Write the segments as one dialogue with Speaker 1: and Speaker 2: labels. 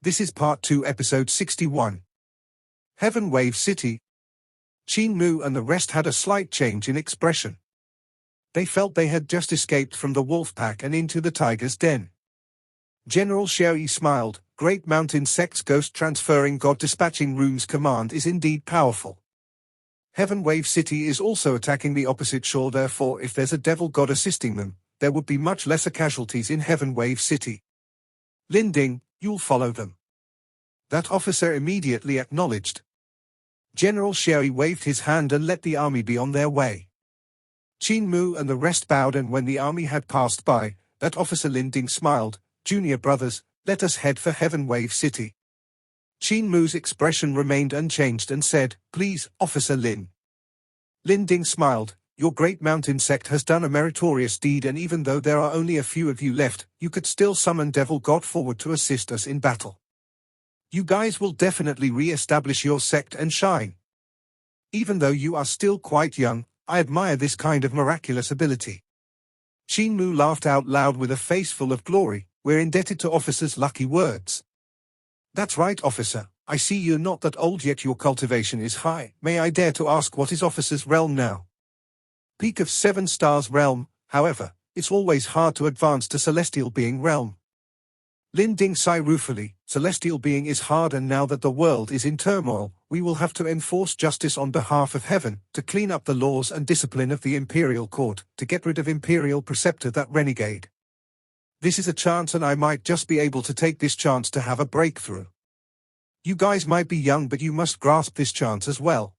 Speaker 1: This is Part 2, Episode 61. Heavenwave City. Qin Mu and the rest had a slight change in expression. They felt they had just escaped from the wolf pack and into the tiger's den. General Xiaoyi smiled. Great Mountain Sect's ghost transferring god dispatching rooms command is indeed powerful. Heavenwave City is also attacking the opposite shore, therefore if there's a devil god assisting them, there would be much lesser casualties in Heavenwave City. Linding, you'll follow them. That officer immediately acknowledged. General Xiaoyi waved his hand and let the army be on their way. Qin Mu and the rest bowed, and when the army had passed by, that officer Linding smiled. Junior brothers, let us head for Heavenwave City. Qin Mu's expression remained unchanged and said, Please, Officer Lin. Linding smiled. Your Great Mountain Sect has done a meritorious deed, and even though there are only a few of you left, you could still summon Devil God forward to assist us in battle. You guys will definitely re-establish your sect and shine. Even though you are still quite young, I admire this kind of miraculous ability. Qin Mu laughed out loud with a face full of glory. We're indebted to Officer's lucky words. That's right, Officer. I see you're not that old yet your cultivation is high. May I dare to ask what is Officer's realm now? Peak of 7 stars realm, however, it's always hard to advance to Celestial Being realm. Linding sighed ruefully. Celestial Being is hard, and now that the world is in turmoil, we will have to enforce justice on behalf of heaven, to clean up the laws and discipline of the Imperial Court, to get rid of Imperial Preceptor that renegade. This is a chance, and I might just be able to take this chance to have a breakthrough. You guys might be young, but you must grasp this chance as well.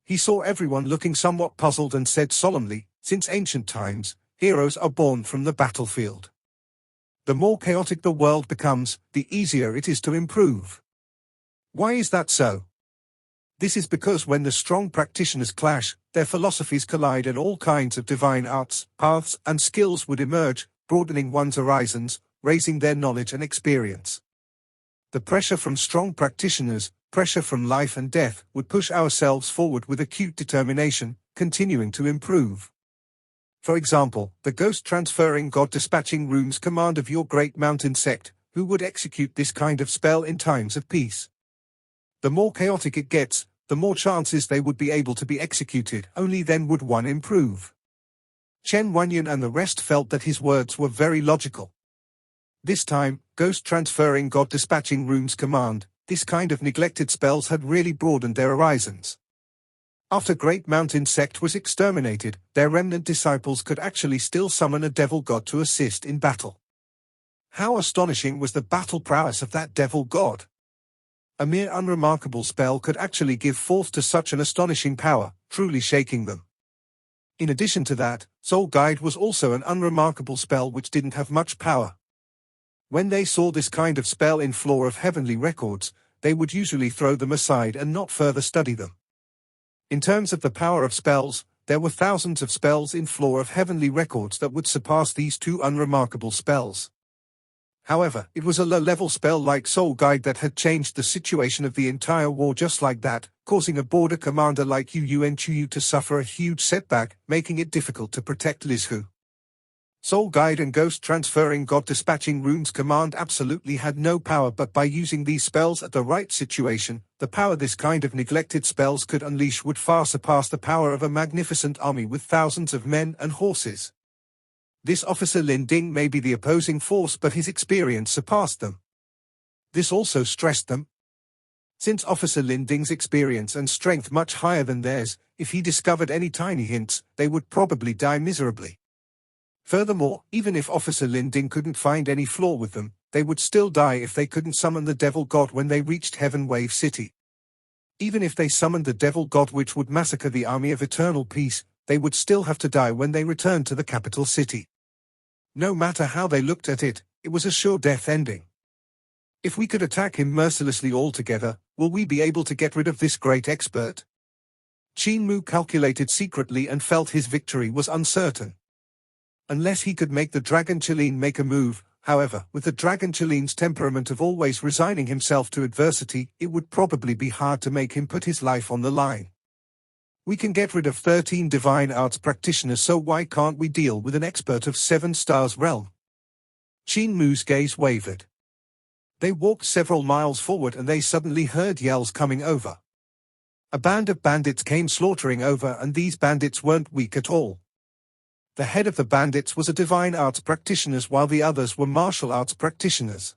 Speaker 1: He saw everyone looking somewhat puzzled and said solemnly, Since ancient times, heroes are born from the battlefield. The more chaotic the world becomes, the easier it is to improve. Why is that so? This is because when the strong practitioners clash, their philosophies collide, and all kinds of divine arts, paths, and skills would emerge, broadening one's horizons, raising their knowledge and experience. The pressure from strong practitioners, pressure from life and death, would push ourselves forward with acute determination, continuing to improve. For example, the ghost transferring god dispatching rooms command of your Great Mountain Sect, who would execute this kind of spell in times of peace. The more chaotic it gets, the more chances they would be able to be executed. Only then would one improve. Chen Wanyan and the rest felt that his words were very logical. This time, ghost transferring god dispatching rooms command, this kind of neglected spells had really broadened their horizons. After Great Mountain Sect was exterminated, their remnant disciples could actually still summon a devil god to assist in battle. How astonishing was the battle prowess of that devil god! A mere unremarkable spell could actually give forth to such an astonishing power, truly shaking them. In addition to that, Soul Guide was also an unremarkable spell which didn't have much power. When they saw this kind of spell in Floor of Heavenly Records, they would usually throw them aside and not further study them. In terms of the power of spells, there were thousands of spells in Floor of Heavenly Records that would surpass these two unremarkable spells. However, it was a low-level spell like Soul Guide that had changed the situation of the entire war just like that, causing a border commander like Yuan Chuyu to suffer a huge setback, making it difficult to protect Liz Hu. Soul Guide and Ghost Transferring God Dispatching Runes command absolutely had no power, but by using these spells at the right situation, the power this kind of neglected spells could unleash would far surpass the power of a magnificent army with thousands of men and horses. This Officer Linding may be the opposing force, but his experience surpassed them. This also stressed them. Since Officer Linding's experience and strength much higher than theirs, if he discovered any tiny hints, they would probably die miserably. Furthermore, even if Officer Linding couldn't find any flaw with them, they would still die if they couldn't summon the Devil God when they reached Heavenwave City. Even if they summoned the Devil God which would massacre the army of eternal peace, they would still have to die when they returned to the capital city. No matter how they looked at it, it was a sure death ending. If we could attack him mercilessly altogether, will we be able to get rid of this great expert? Qin Mu calculated secretly and felt his victory was uncertain. Unless he could make the Dragon Qilin make a move, however, with the Dragon Qilin's temperament of always resigning himself to adversity, it would probably be hard to make him put his life on the line. We can get rid of 13 divine arts practitioners, so why can't we deal with an expert of 7 stars realm? Qin Mu's gaze wavered. They walked several miles forward and they suddenly heard yells coming over. A band of bandits came slaughtering over, and these bandits weren't weak at all. The head of the bandits was a divine arts practitioner while the others were martial arts practitioners.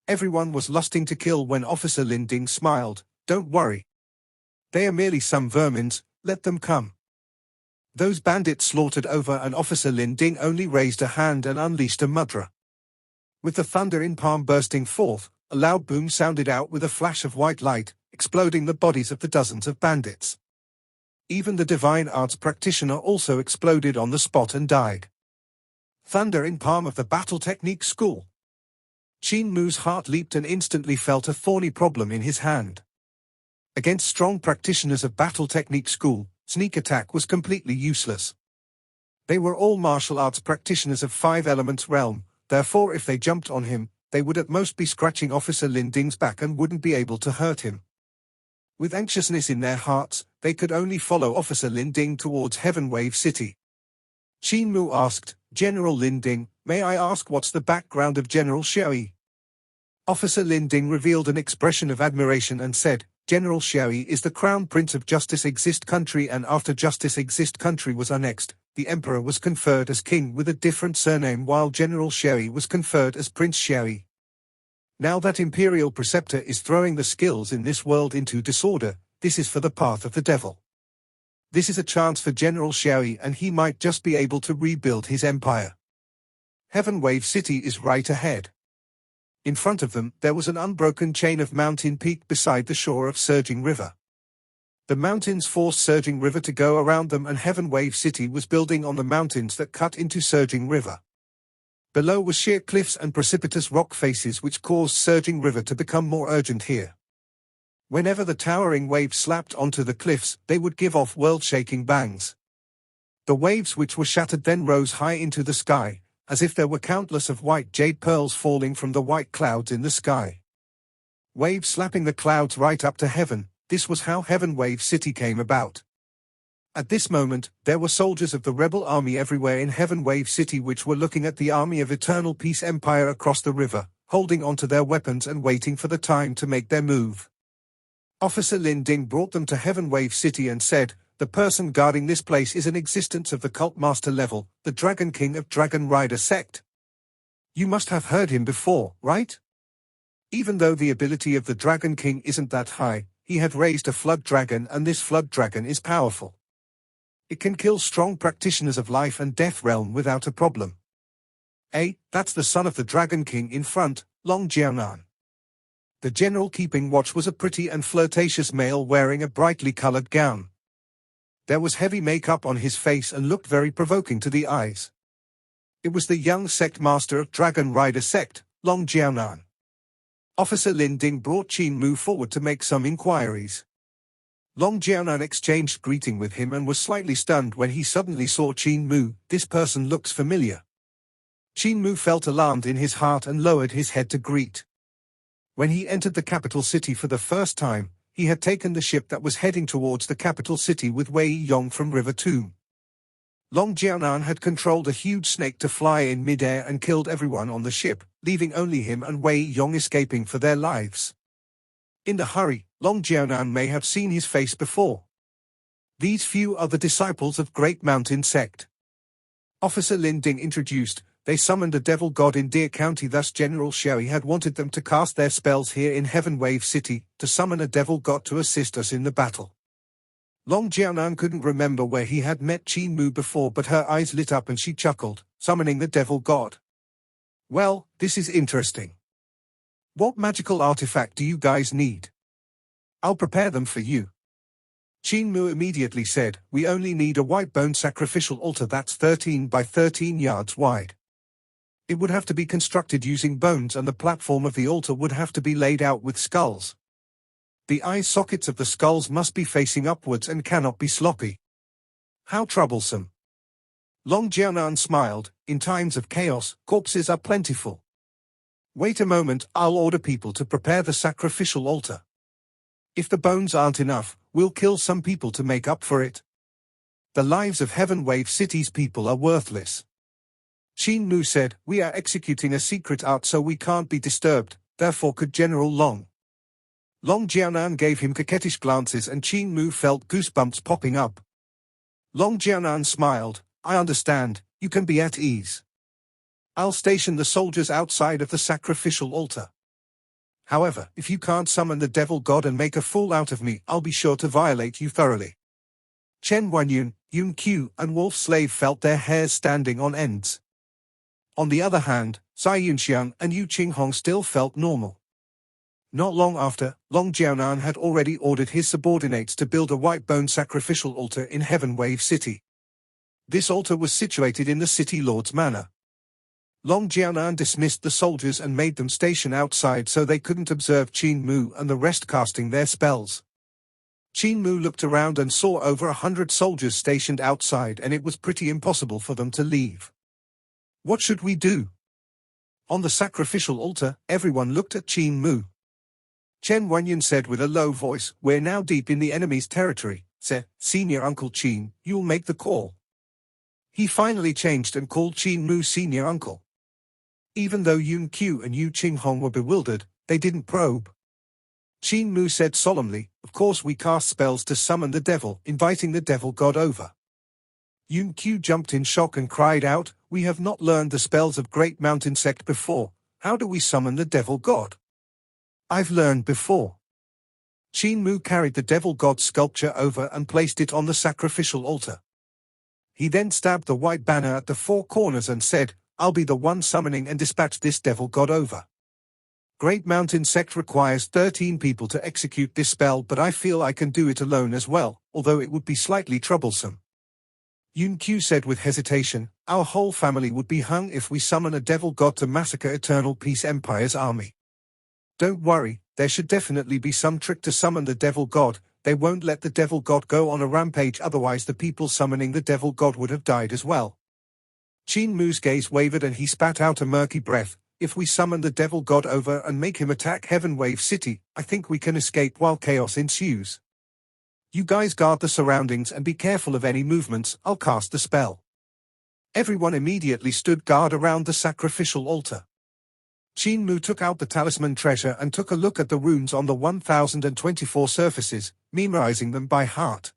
Speaker 1: Everyone was lusting to kill when Officer Linding smiled. "Don't worry. They are merely some vermins, let them come." Those bandits slaughtered over and Officer Linding only raised a hand and unleashed a mudra. With the thunder in palm bursting forth, a loud boom sounded out with a flash of white light, exploding the bodies of the dozens of bandits. Even the divine arts practitioner also exploded on the spot and died. Thunder in palm of the battle technique school. Qin Mu's heart leaped and instantly felt a thorny problem in his hand. Against strong practitioners of battle technique school, sneak attack was completely useless. They were all martial arts practitioners of 5 elements realm, therefore if they jumped on him, they would at most be scratching Officer Linding's back and wouldn't be able to hurt him. With anxiousness in their hearts, they could only follow Officer Linding towards Heavenwave City. Qin Mu asked, "General Linding, may I ask what's the background of General Xiaoyi?" Officer Linding revealed an expression of admiration and said, "General Xiaoyi is the Crown Prince of Justice Exist Country, and after Justice Exist Country was annexed, the Emperor was conferred as king with a different surname while General Xiaoyi was conferred as Prince Xiaoyi. Now that Imperial Preceptor is throwing the skills in this world into disorder, this is for the path of the devil. This is a chance for General Xiaoyi and he might just be able to rebuild his empire. Heavenwave City is right ahead." In front of them, there was an unbroken chain of mountain peak beside the shore of Surging River. The mountains forced Surging River to go around them, and Heavenwave City was building on the mountains that cut into Surging River. Below were sheer cliffs and precipitous rock faces which caused Surging River to become more urgent here. Whenever the towering waves slapped onto the cliffs, they would give off world-shaking bangs. The waves which were shattered then rose high into the sky, as if there were countless of white jade pearls falling from the white clouds in the sky. Waves slapping the clouds right up to heaven, this was how Heavenwave City came about. At this moment, there were soldiers of the rebel army everywhere in Heavenwave City which were looking at the army of Eternal Peace Empire across the river, holding onto their weapons and waiting for the time to make their move. Officer Linding brought them to Heavenwave City and said, "The person guarding this place is an existence of the cult master level, the Dragon King of Dragon Rider sect. You must have heard him before, right? Even though the ability of the Dragon King isn't that high, he had raised a flood dragon, and this flood dragon is powerful. It can kill strong practitioners of life and death realm without a problem." That's the son of the Dragon King in front, Long Jianan. The general keeping watch was a pretty and flirtatious male wearing a brightly colored gown. There was heavy makeup on his face and looked very provoking to the eyes. It was the young sect master of Dragon Rider sect, Long Jianan. Officer Linding brought Qin Mu forward to make some inquiries. Long Jianan exchanged greeting with him and was slightly stunned when he suddenly saw Qin Mu. "This person looks familiar." Qin Mu felt alarmed in his heart and lowered his head to greet. When he entered the capital city for the first time, he had taken the ship that was heading towards the capital city with Wei Yong from River Tomb. Long Jianan had controlled a huge snake to fly in midair and killed everyone on the ship, leaving only him and Wei Yong escaping for their lives. In the hurry, Long Jianan may have seen his face before. These few are the disciples of Great Mountain Sect. Officer Linding introduced. They summoned a devil god in Deer County, thus General Xiaoyi had wanted them to cast their spells here in Heavenwave City, to summon a devil god to assist us in the battle. Long Jianan couldn't remember where he had met Qin Mu before, but her eyes lit up and she chuckled, summoning the devil god. "Well, this is interesting. What magical artifact do you guys need? I'll prepare them for you." Qin Mu immediately said, "We only need a white bone sacrificial altar that's 13 by 13 yards wide. It would have to be constructed using bones, and the platform of the altar would have to be laid out with skulls. The eye sockets of the skulls must be facing upwards and cannot be sloppy." "How troublesome." Long Jianan smiled. "In times of chaos, corpses are plentiful. Wait a moment, I'll order people to prepare the sacrificial altar. If the bones aren't enough, we'll kill some people to make up for it. The lives of Heavenwave City's people are worthless." Qin Mu said, "We are executing a secret art so we can't be disturbed. Therefore could General Long. Long Jianan gave him coquettish glances and Qin Mu felt goosebumps popping up. Long Jianan smiled. I understand, you can be at ease. I'll station the soldiers outside of the sacrificial altar. However, if you can't summon the devil god and make a fool out of me, I'll be sure to violate you thoroughly. Chen Guanyun, Yun Qiu, and Wolf Slave felt their hairs standing on ends. On the other hand, Cai Yunxiang and Yu Qinghong still felt normal. Not long after, Long Jianan had already ordered his subordinates to build a white-bone sacrificial altar in Heavenwave City. This altar was situated in the city lord's manor. Long Jianan dismissed the soldiers and made them station outside so they couldn't observe Qin Mu and the rest casting their spells. Qin Mu looked around and saw over 100 soldiers stationed outside, and it was pretty impossible for them to leave. What should we do? On the sacrificial altar, everyone looked at Qin Mu. Chen Guanyun said with a low voice, we're now deep in the enemy's territory, Senior Uncle Qin, you'll make the call. He finally changed and called Qin Mu Senior Uncle. Even though Yun Qiu and Yu Qinghong were bewildered, they didn't probe. Qin Mu said solemnly, of course we cast spells to summon the devil, inviting the devil god over. Yun Qiu jumped in shock and cried out, we have not learned the spells of Great Mountain Sect before, how do we summon the devil god? I've learned before. Qin Mu carried the devil god sculpture over and placed it on the sacrificial altar. He then stabbed the white banner at the four corners and said, I'll be the one summoning and dispatch this devil god over. Great Mountain Sect requires 13 people to execute this spell, but I feel I can do it alone as well, although it would be slightly troublesome. Yun Qiu said with hesitation, our whole family would be hung if we summon a devil god to massacre Eternal Peace Empire's army. Don't worry, there should definitely be some trick to summon the devil god. They won't let the devil god go on a rampage, otherwise the people summoning the devil god would have died as well. Qin Mu's gaze wavered and he spat out a murky breath. If we summon the devil god over and make him attack Heavenwave City, I think we can escape while chaos ensues. You guys guard the surroundings and be careful of any movements, I'll cast the spell. Everyone immediately stood guard around the sacrificial altar. Qin Mu took out the talisman treasure and took a look at the runes on the 1024 surfaces, memorizing them by heart.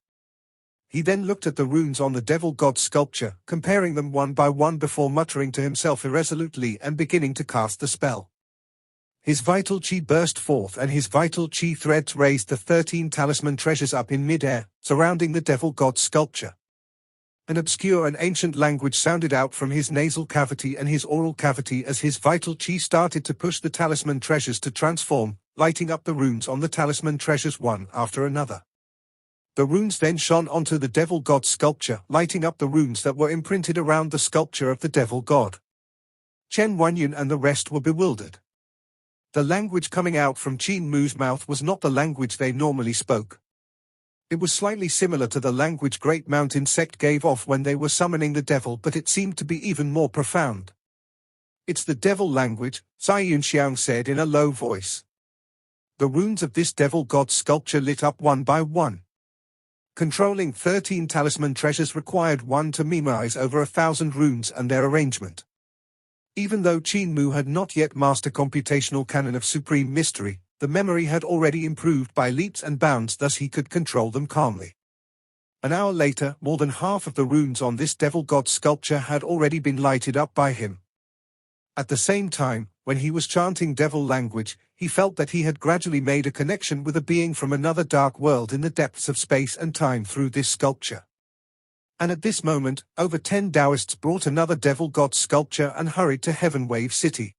Speaker 1: He then looked at the runes on the devil god sculpture, comparing them one by one before muttering to himself irresolutely and beginning to cast the spell. His vital qi burst forth and his vital qi threads raised the 13 talisman treasures up in mid-air, surrounding the devil god sculpture. An obscure and ancient language sounded out from his nasal cavity and his oral cavity as his vital qi started to push the talisman treasures to transform, lighting up the runes on the talisman treasures one after another. The runes then shone onto the devil god sculpture, lighting up the runes that were imprinted around the sculpture of the devil god. Chen Guanyun and the rest were bewildered. The language coming out from Qin Mu's mouth was not the language they normally spoke. It was slightly similar to the language Great Mountain Sect gave off when they were summoning the devil, but it seemed to be even more profound. It's the devil language, Cai Yunxiang said in a low voice. The runes of this devil god sculpture lit up one by one. Controlling 13 talisman treasures required one to memorize over 1,000 runes and their arrangement. Even though Qin Mu had not yet mastered computational canon of supreme mystery, the memory had already improved by leaps and bounds, thus he could control them calmly. An hour later, more than half of the runes on this devil god sculpture had already been lighted up by him. At the same time, when he was chanting devil language, he felt that he had gradually made a connection with a being from another dark world in the depths of space and time through this sculpture. And at this moment, over 10 Taoists brought another devil god sculpture and hurried to Heavenwave City.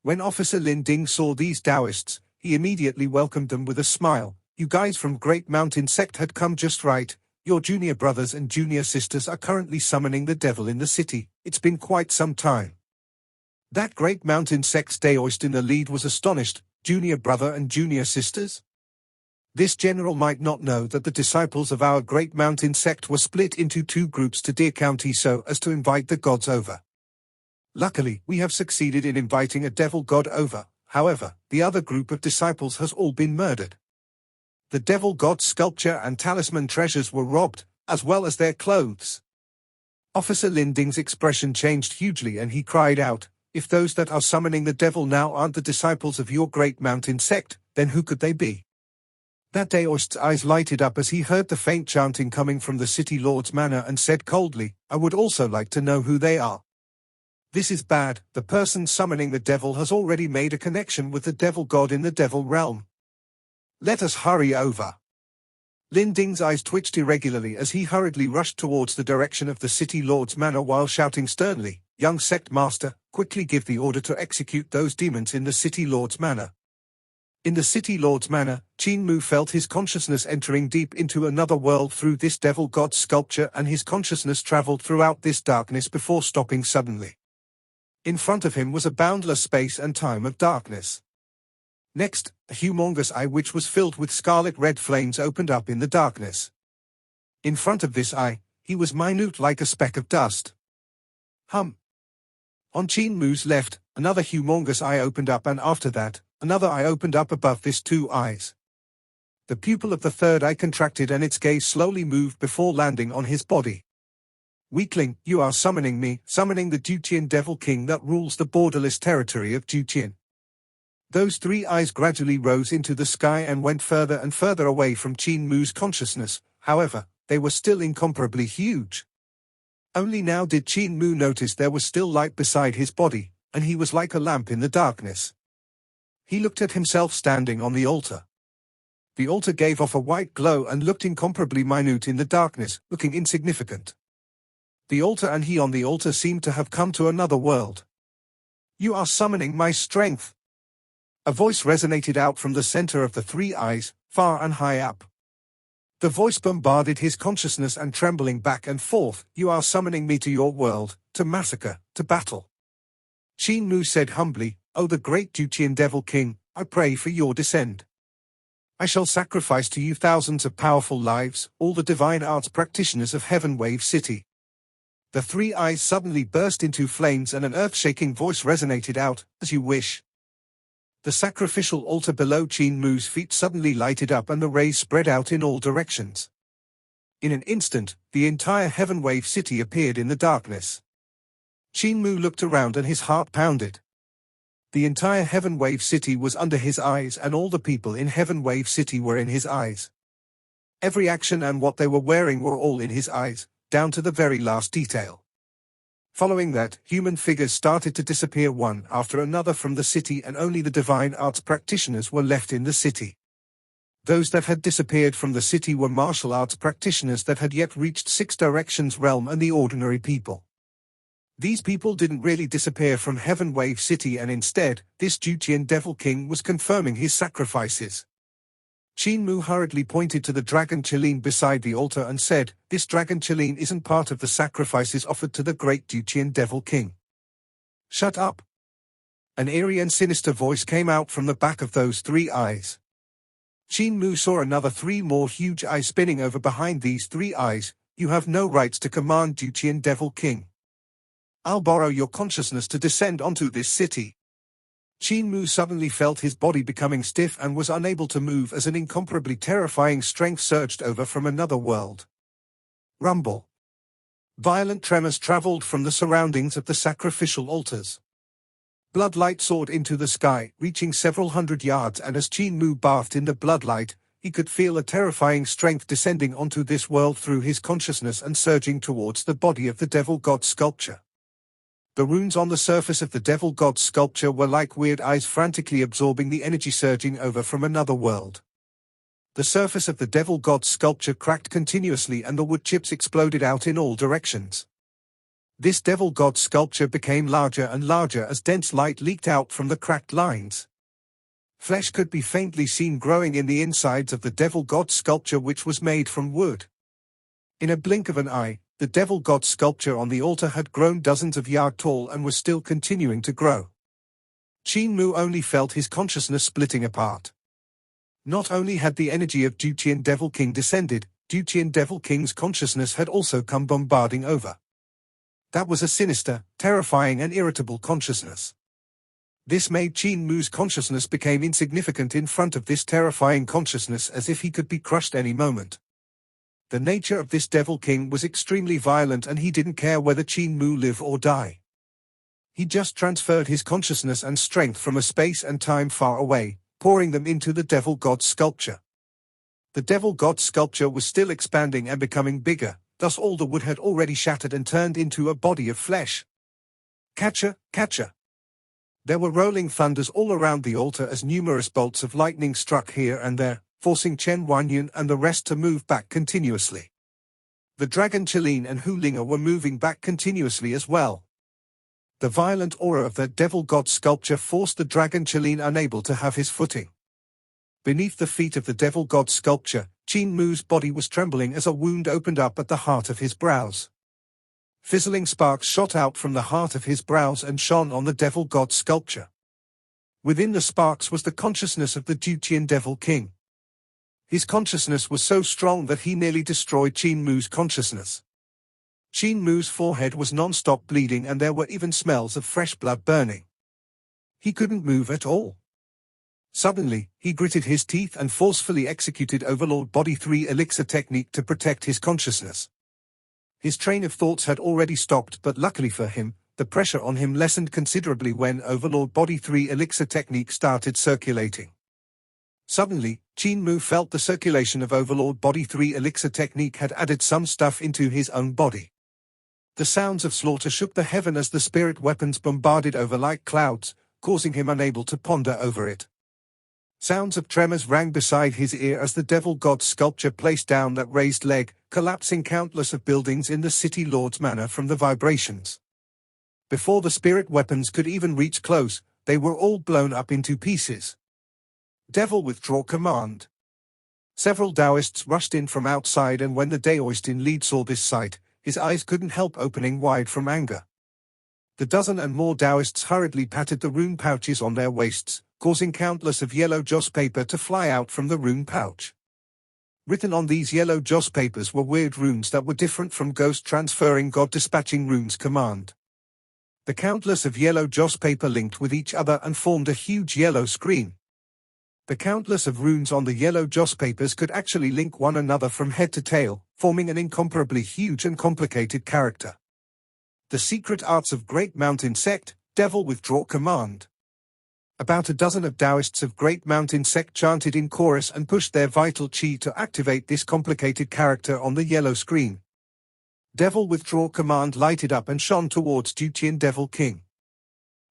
Speaker 1: When Officer Lin Ding saw these Taoists, he immediately welcomed them with a smile. You guys from Great Mountain Sect had come just right. Your junior brothers and junior sisters are currently summoning the devil in the city. It's been quite some time. That Great Mountain Sect's Taoist in the lead was astonished. Junior brother and junior sisters? This general might not know that the disciples of our Great Mountain Sect were split into two groups to Deer County so as to invite the gods over. Luckily, we have succeeded in inviting a devil god over. However, the other group of disciples has all been murdered. The devil god sculpture and talisman treasures were robbed, as well as their clothes. Officer Lin Ding's expression changed hugely and he cried out, If those that are summoning the devil now aren't the disciples of your great mountain sect, then who could they be? That day Oist's eyes lighted up as he heard the faint chanting coming from the city lord's manor and said coldly, I would also like to know who they are. This is bad. The person summoning the devil has already made a connection with the devil god in the devil realm. Let us hurry over. Lin Ding's eyes twitched irregularly as he hurriedly rushed towards the direction of the city lord's manor while shouting sternly, Young sect master, quickly give the order to execute those demons in the city lord's manor. In the city lord's manor, Qin Mu felt his consciousness entering deep into another world through this devil god's sculpture, and his consciousness traveled throughout this darkness before stopping suddenly. In front of him was a boundless space and time of darkness. Next, a humongous eye which was filled with scarlet red flames opened up in the darkness. In front of this eye, he was minute like a speck of dust. On Qin Mu's left, another humongous eye opened up, and after that, another eye opened up above this two eyes. The pupil of the third eye contracted and its gaze slowly moved before landing on his body. Weakling, you are summoning me, summoning the Dutian Devil King that rules the borderless territory of Dutian. Those three eyes gradually rose into the sky and went further and further away from Qin Mu's consciousness. However, they were still incomparably huge. Only now did Qin Mu notice there was still light beside his body, and he was like a lamp in the darkness. He looked at himself standing on the altar. The altar gave off a white glow and looked incomparably minute in the darkness, looking insignificant. The altar and he on the altar seemed to have come to another world. You are summoning my strength. A voice resonated out from the center of the three eyes, far and high up. The voice bombarded his consciousness and trembling back and forth, you are summoning me to your world, to massacre, to battle. Qin Mu said humbly, O the great Dutian Devil King, I pray for your descent. I shall sacrifice to you thousands of powerful lives, all the divine arts practitioners of Heavenwave City. The three eyes suddenly burst into flames and an earth-shaking voice resonated out, as you wish. The sacrificial altar below Qin Mu's feet suddenly lighted up and the rays spread out in all directions. In an instant, the entire Heavenwave City appeared in the darkness. Qin Mu looked around and his heart pounded. The entire Heavenwave City was under his eyes and all the people in Heavenwave City were in his eyes. Every action and what they were wearing were all in his eyes, down to the very last detail. Following that, human figures started to disappear one after another from the city and only the divine arts practitioners were left in the city. Those that had disappeared from the city were martial arts practitioners that had yet reached Six Directions realm and the ordinary people. These people didn't really disappear from Heavenwave City, and instead, this Dutian Devil King was confirming his sacrifices. Qin Mu hurriedly pointed to the dragon Qilin beside the altar and said, this dragon Qilin isn't part of the sacrifices offered to the great Dutian Devil King. Shut up. An eerie and sinister voice came out from the back of those three eyes. Qin Mu saw another three more huge eyes spinning over behind these three eyes. You have no rights to command Dutian Devil King. I'll borrow your consciousness to descend onto this city. Qin Mu suddenly felt his body becoming stiff and was unable to move as an incomparably terrifying strength surged over from another world. Rumble. Violent tremors traveled from the surroundings of the sacrificial altars. Bloodlight soared into the sky, reaching several hundred yards, and as Qin Mu bathed in the bloodlight, he could feel a terrifying strength descending onto this world through his consciousness and surging towards the body of the devil god sculpture. The runes on the surface of the devil god sculpture were like weird eyes frantically absorbing the energy surging over from another world. The surface of the devil god sculpture cracked continuously and the wood chips exploded out in all directions. This devil god sculpture became larger and larger as dense light leaked out from the cracked lines. Flesh could be faintly seen growing in the insides of the devil god sculpture, which was made from wood. In a blink of an eye, the devil god sculpture on the altar had grown dozens of yards tall and was still continuing to grow. Qin Mu only felt his consciousness splitting apart. Not only had the energy of Dutian Devil King descended, Dutian Devil King's consciousness had also come bombarding over. That was a sinister, terrifying and irritable consciousness. This made Qin Mu's consciousness become insignificant in front of this terrifying consciousness, as if he could be crushed any moment. The nature of this Devil King was extremely violent and he didn't care whether Qin Mu live or die. He just transferred his consciousness and strength from a space and time far away, pouring them into the devil god sculpture. The devil god sculpture was still expanding and becoming bigger, thus all the wood had already shattered and turned into a body of flesh. Catcher, catcher. There were rolling thunders all around the altar as numerous bolts of lightning struck here and there, forcing Chen Wanyan and the rest to move back continuously. The dragon Qilin and Hulinga were moving back continuously as well. The violent aura of the devil god sculpture forced the dragon Qilin unable to have his footing. Beneath the feet of the devil god sculpture, Qin Mu's body was trembling as a wound opened up at the heart of his brows. Fizzling sparks shot out from the heart of his brows and shone on the devil god sculpture. Within the sparks was the consciousness of the Dutian devil king. His consciousness was so strong that he nearly destroyed Qin Mu's consciousness. Qin Mu's forehead was non-stop bleeding and there were even smells of fresh blood burning. He couldn't move at all. Suddenly, he gritted his teeth and forcefully executed Overlord Body 3 elixir technique to protect his consciousness. His train of thoughts had already stopped, but luckily for him, the pressure on him lessened considerably when Overlord Body 3 elixir technique started circulating. Suddenly, Qin Mu felt the circulation of Overlord Body 3 elixir technique had added some stuff into his own body. The sounds of slaughter shook the heaven as the spirit weapons bombarded over like clouds, causing him unable to ponder over it. Sounds of tremors rang beside his ear as the devil god sculpture placed down that raised leg, collapsing countless of buildings in the city lord's manor from the vibrations. Before the spirit weapons could even reach close, they were all blown up into pieces. Devil withdraw command. Several Taoists rushed in from outside, and when the Daoist in lead saw this sight, his eyes couldn't help opening wide from anger. The dozen and more Taoists hurriedly patted the rune pouches on their waists, causing countless of yellow joss paper to fly out from the rune pouch. Written on these yellow joss papers were weird runes that were different from Ghost Transferring God Dispatching Runes command. The countless of yellow joss paper linked with each other and formed a huge yellow screen. The countless of runes on the yellow joss papers could actually link one another from head to tail, forming an incomparably huge and complicated character. The secret arts of Great Mountain Sect, Devil Withdraw Command. About a dozen of Taoists of Great Mountain Sect chanted in chorus and pushed their vital chi to activate this complicated character on the yellow screen. Devil Withdraw Command lighted up and shone towards Dutian Devil King.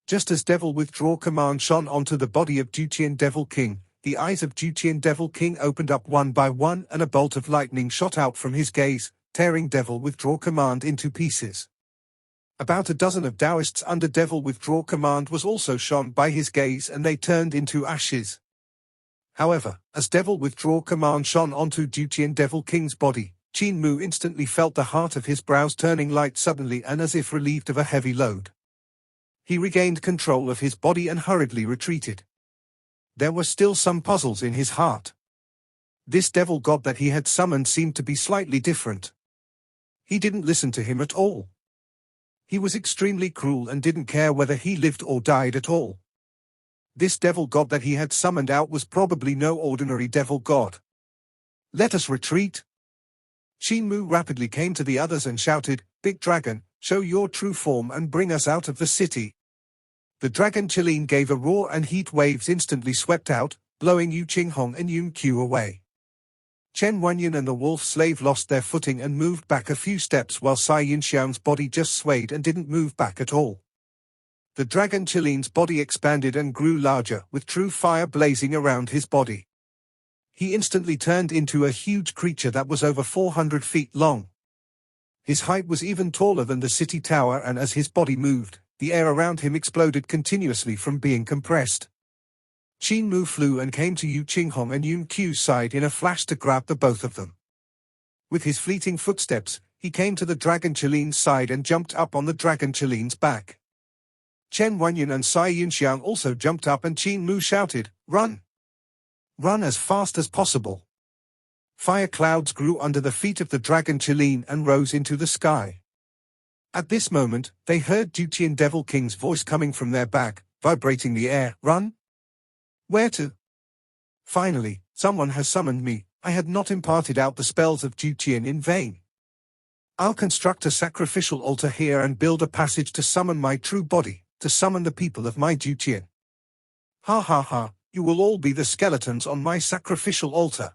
Speaker 1: Just as Devil Withdraw Command shone onto the body of Dutian Devil King, the eyes of Dutian Devil King opened up one by one and a bolt of lightning shot out from his gaze, tearing Devil Withdraw Command into pieces. About a dozen of Taoists under Devil Withdraw Command was also shone by his gaze and they turned into ashes. However, as Devil Withdraw Command shone onto Dutian Devil King's body, Qin Mu instantly felt the heart of his brows turning light suddenly and as if relieved of a heavy load. He regained control of his body and hurriedly retreated. There were still some puzzles in his heart. This devil god that he had summoned seemed to be slightly different. He didn't listen to him at all. He was extremely cruel and didn't care whether he lived or died at all. This devil god that he had summoned out was probably no ordinary devil god. Let us retreat. Qin Mu rapidly came to the others and shouted, "Big dragon, show your true form and bring us out of the city." The dragon Qilin gave a roar and heat waves instantly swept out, blowing Yu Qinghong and Yun Qiu away. Chen Wanyan and the wolf slave lost their footing and moved back a few steps while Sai Yunxiang's body just swayed and didn't move back at all. The dragon Qilin's body expanded and grew larger, with true fire blazing around his body. He instantly turned into a huge creature that was over 400 feet long. His height was even taller than the city tower, and as his body moved, the air around him exploded continuously from being compressed. Qin Mu flew and came to Yu Qinghong and Yun Qiu's side in a flash to grab the both of them. With his fleeting footsteps, he came to the dragon Qilin's side and jumped up on the dragon Qilin's back. Chen Wanyan and Sai Yunxiang also jumped up and Qin Mu shouted, "Run! Run as fast as possible!" Fire clouds grew under the feet of the dragon Qilin and rose into the sky. At this moment, they heard Dutian Devil King's voice coming from their back, vibrating the air. "Run? Where to? Finally, someone has summoned me. I had not imparted out the spells of Dutian in vain. I'll construct a sacrificial altar here and build a passage to summon my true body. to summon the people of my Dutian. Ha ha ha, you will all be the skeletons on my sacrificial altar.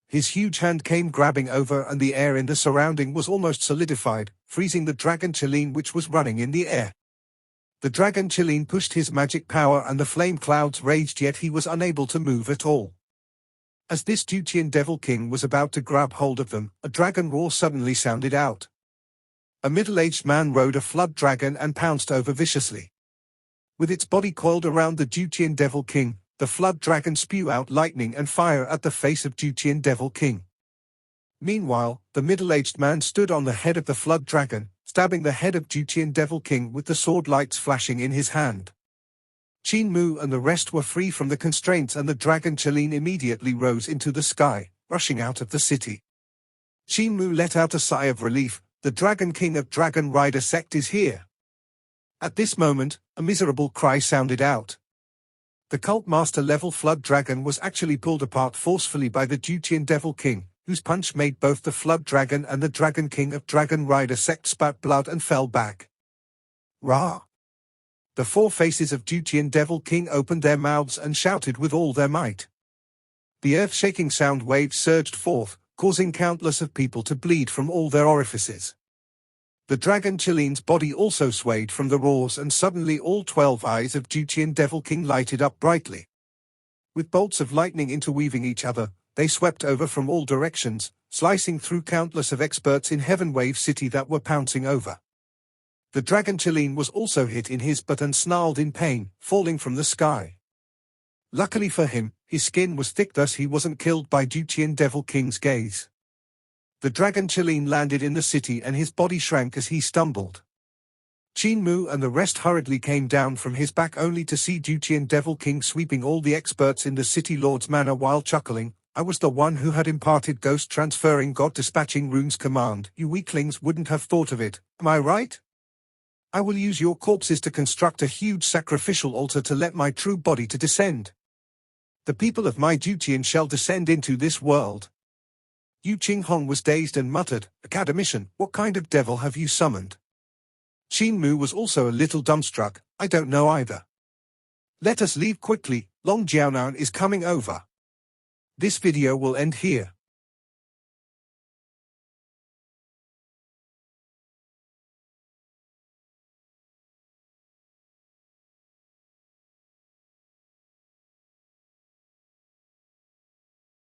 Speaker 1: His huge hand came grabbing over and the air in the surrounding was almost solidified, freezing the dragon Qin which was running in the air. The dragon Qin pushed his magic power and the flame clouds raged, yet he was unable to move at all. As this Dutian devil king was about to grab hold of them, a dragon roar suddenly sounded out. A middle-aged man rode a flood dragon and pounced over viciously. With its body coiled around the Dutian devil king, the flood dragon spew out lightning and fire at the face of Dutian devil king. Meanwhile, the middle-aged man stood on the head of the flood dragon, stabbing the head of Dutian devil king with the sword lights flashing in his hand. Qin Mu and the rest were free from the constraints and the dragon Qin immediately rose into the sky, rushing out of the city. Qin Mu let out a sigh of relief. The dragon king of Dragon Rider sect is here. At this moment, a miserable cry sounded out. The cult master level flood dragon was actually pulled apart forcefully by the Dutian devil king, whose punch made both the flood dragon and the dragon king of Dragon Rider sect spat blood and fell back. Rah! The four faces of Dutian devil king opened their mouths and shouted with all their might. The earth-shaking sound waves surged forth, causing countless of people to bleed from all their orifices. The dragon Qilin's body also swayed from the roars and suddenly all 12 eyes of Dutian devil king lighted up brightly. With bolts of lightning interweaving each other, they swept over from all directions, slicing through countless of experts in Heavenwave City that were pouncing over. The dragon Qilin was also hit in his butt and snarled in pain, falling from the sky. Luckily for him, his skin was thick, thus he wasn't killed by Dutian devil king's gaze. The dragon Qilin landed in the city and his body shrank as he stumbled. Qin Mu and the rest hurriedly came down from his back only to see Dutian devil king sweeping all the experts in the city lord's manor while chuckling. I was the one who had imparted ghost transferring god dispatching runes command. You weaklings wouldn't have thought of it, am I right? I will use your corpses to construct a huge sacrificial altar to let my true body to descend. The people of my Dutian shall descend into this world. Yu Qinghong was dazed and muttered, Academician, what kind of devil have you summoned? Qin Mu was also a little dumbstruck, I don't know either. Let us leave quickly, Long Jiaonan is coming over. This video will end here.